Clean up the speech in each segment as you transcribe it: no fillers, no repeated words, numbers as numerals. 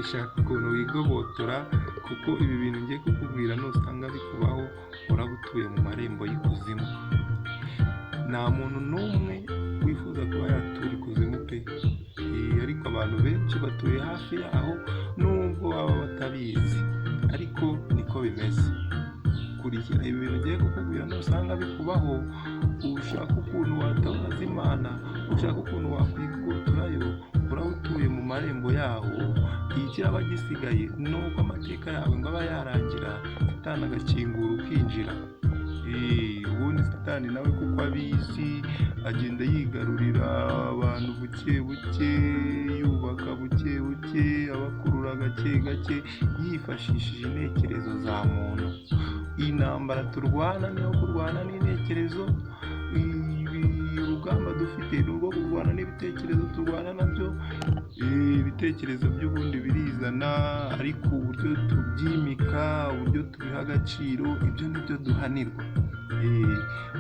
shaka ukuntu wigobotora, kuko ibi bintu ngiye kukubwira nusanga bikubaho uraba utuye mu marembo y'ikuzimu. Nta muntu n'umwe wifuza kuba yatura ikuzimu pe, ariko abantu benshi batuye hafi yaho nubwo baba batabizi, ariko niko bimeze. Kurikira ibi bintu ngiye kukubwira nusanga bikubaho, ushaka ukuntu watabaza Imana, ushaka ukuntu wakwigoturayo, uraba utuye mu marembo yaho. Ikiraba gisigaye nuko amateka yawe ngo aba yarangira, Satani agakingura ukinjira. Ubundi Satani nawe kuko abizi, agenda yigarurira abantu buke buke, yubaka buke buke, abakurura gake gake, yifashishije intekerezo za muntu. Iyi ntambara turwana niyo kurwana n'intekerezo. Urugamba dufite ni urwo kurwana n'ibitekerezo turwana nabyo. Ibitekerezo by'ubundi birizana, ariko uburyo tubyimika, uburyo tubiha agaciro, ibyo nibyo duhanirwa.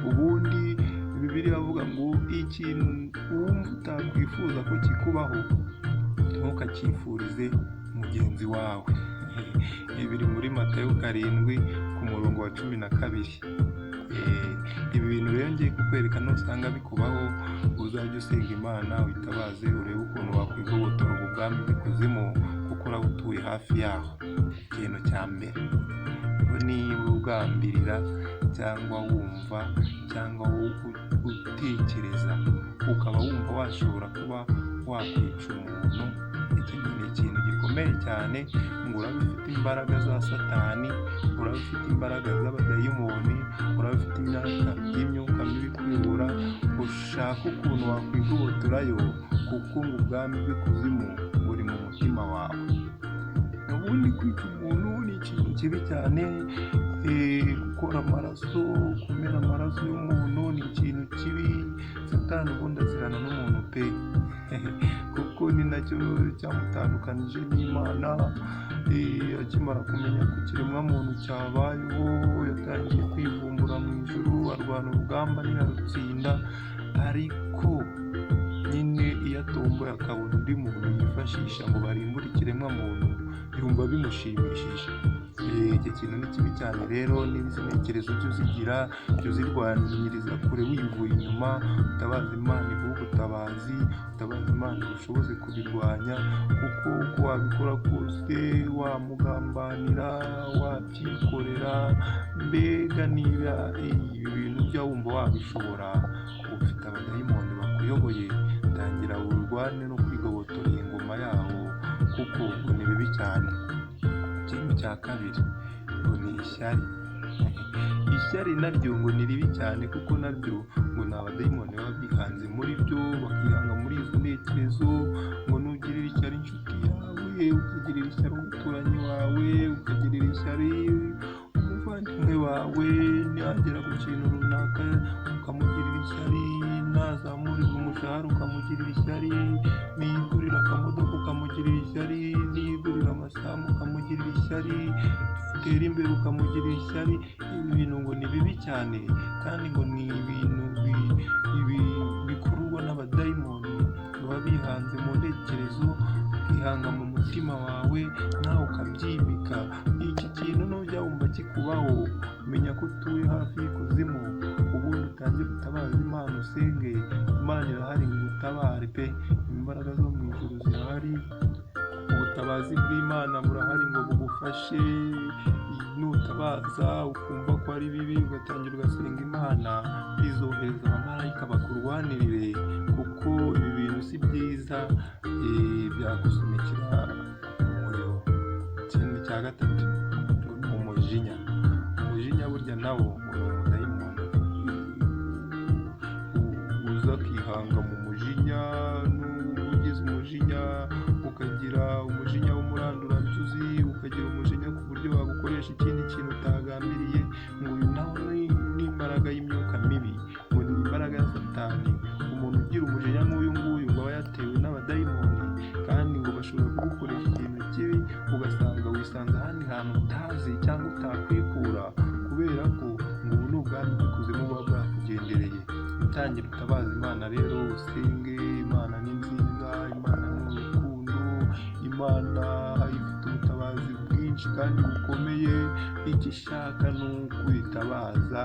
Ubundi Bibiliya avuga ngo ikintu wumva utakwifuza ko kikubaho, ntukacyifurize mugenzi wawe. Biri muri Matayo 7 ku murongo wa 12. Ibi bintu rero ngiye kukwereka nusanga bikubaho, uzajya usenga Imana, witabaze, urebe ukuntu wakwigobotora ubu bwami bw'ikuzimu, kuko uraba utuye hafi yaho. Ikintu cya mbere, niba ugambirira cyangwa wumva cyangwa utekereza ukaba wumva washobora kuba wakwica umuntu, iki ni ikintu gikomeye cyane. Ngo uraba ufite imbaraga za Satani, uraba ufite imbaraga z'abadayimoni, uraba ufite imyuka mibi kuyobora. Ushaka ukuntu wakwigobotorayo, kuko ngo ubwami bw'ikuzimu buri mu mutima wawe. Ubundi kwica umuntu ni ikintu kibi cyane. Gukora amaraso, kumena amaraso y'umuntu ni ikintu kibi. Satani ubundi azirana n'umuntu pe, kuko ni nacyo cyamutandukanije n'Imana. Akimara kumenya ko ikiremwamuntu cyabayeho, yatangiye kwivumbura mu ijuru, arwana urugamba ntiyarutsinda. Ariko nyine iyo atomboye akabona undi muntu yifashisha ngo barimbure ikiremwamuntu, yumva bimushimishije. Iki kintu ni kibi cyane rero. Niba izi ntekerezo cyo zigira, cyo zirwaniriza kure wivuye inyuma, utabaza Imana iguha ubutabazi, utabaza Imana ubushobozi kubirwanya, kuko uko wabikora kose, wamugambanira, wabyikorera, mbega niba ibi bintu bya wumva wabishobora, ufite abadayimoni bakuyoboye, tangira urwane no kwigobotora ingoma yaho, kuko ubwo ni bibi cyane. Ikintu cya kabiri ngo ni ishyari. Ishyari naryo ngo ni ribi cyane, kuko naryo ngo ni abadayimoni baba bihanze muri byo, bakihanga muri izo ntekerezo. Ngo nugirira ishyari inshuti yawe, ukagirira ishyari umuturanyi wawe, ukagirira ishyari umuvandimwe wawe, nagera ku kintu runaka ukamugirira ishyari, nazamurira umushahara ukamugirira ishyari, nigurira akamodoka ukamugirira ishyari, nigurira amasambu ukamugirira ishyari, utera imbere ukamugirira ishyari. Ibi bintu ngo ni bibi cyane, kandi ngo ni ibintu bikururwa n'abadayimoni baba bihanze mu ntekerezo, bakihanga mu mutima wawe, nawe ukabyimika. Iki kintu nujya wumva kikubaho, menya ko utuye hafi y'ikuzimu. Ubundi utangire gutabaza Imana, usenge Imana irahari ngo utabare pe. Imbaraga zo mu ijuru zirahari, ubutabazi bw'Imana burahari ngo bugufashe. Nutabaza ukumva ko ari bibi, ugatangira ugasenga Imana, izohereza abamarayika bakurwanirire, kuko ibi bintu si byiza, byagusunikira umuriro. Ikintu cya gatatu ngo ni umujinya. Umujinya burya nawo ni umudayimoni uza akihanga mu mujinya. Ugize umujinya, ukagira umujinya w'umuranduranzuzi, ukagira umujinya ku buryo wagukoresha ikindi kintu utagambiriye, ngo uyu nawe ni imbaraga y'imyuka mibi, ngo ni imbaraga ya Satani. Umuntu ugira umujinya nk'uyu nguyu ngo aba yatewe n'abadayimoni, kandi ngo bashobora kugukoresha ikintu kibi, ugasanga wisanze ahandi hantu utazi cyangwa utakwikura, kubera ko ngo ubu ni ubwami bw'ikuzimu buba bwakugendereye. Utangira utabaza Imana rero, usenge. Imana ni nziza, Imana ni urukundo, Imana ifite ubutabazi bwinshi kandi bukomeye, icyo ishaka ni ukwitabaza,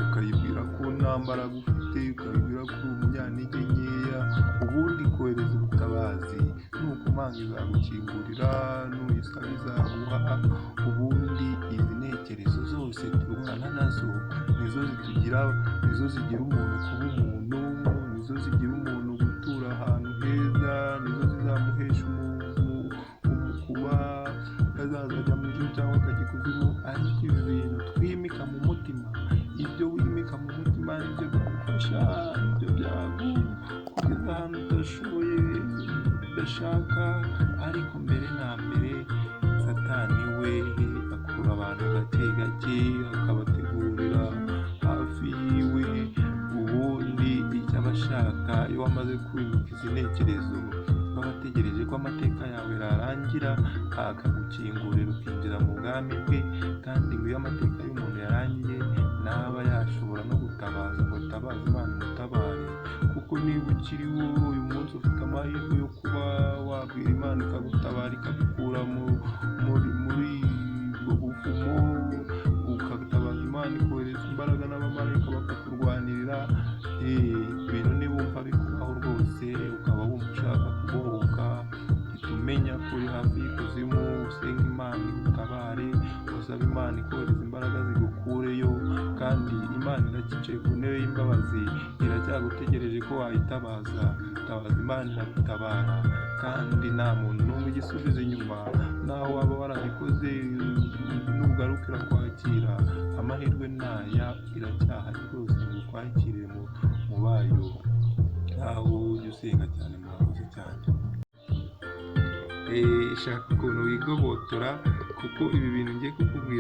ukayibwira ko nta mbaraga ufite, ukayibwira ko uri umunyantege nkeya, ubundi kohereza ubutabazi, nukomanga izagukingurira, nuyisaba izaguha. Ubundi izi ntekerezo zose turwana nazo nizo zigira umuntu kuba umuntu, nizo zigira umuntu gutura ahantu heza, nizo zizamuhesha kuba azaza ajya mu ijuru cyangwa akajya ikuzimu. Ariko ibi bintu twimika mu mutima, ibyo wimika mu mutima nibyo bigufasha, nibyo byagukugeza ahantu udashoboye udashaka. Ariko mbere na mbere Satani we akurura abantu gake gake, akabategurira hafi yiwe. Ubundi icyo aba ashaka, iyo wamaze kwimika izi ntekerezo, aba ategereje ko amateka yawe yarangira, akagukingurira ukinjira mu bwami bwe. Kandi ngo iyo amateka y'umuntu yarangiye, ntaba yashobora no gutabaza ngo atabaze Imana imutabare. Kuko niba ukiriho uyu munsi, ufite amahirwe yo kuba wabwira Imana ikagutabara, ikagukura muri ubwo buvumo, ukatabaza Imana, ikohereza imbaraga n'abamarayika bakakurwanirira. Ibintu nibumva bikubaho rwose, ukaba wumva ushaka kubohoka, uhita umenya ko uri hafi y'ikuzimu, usenga Imana igutabare, usaba Imana ikohereza imbaraga zigukureyo. Kandi Imana iracyicaye ku ntebe y'imbabazi, iracyagutegereje ko wayitabaza. Tabaza Imana iragutabara, kandi nta muntu n'umwe ugisubiza inyuma. Naho waba warabikoze, nugarukira kwakira, amahirwe naya, iracyahari rwose ngo ukwakire mu bayo. Aho ujya usenga cyane, murakoze cyane. Shaka ukuntu wigobotora, kuko ibi bintu ngiye kukubwira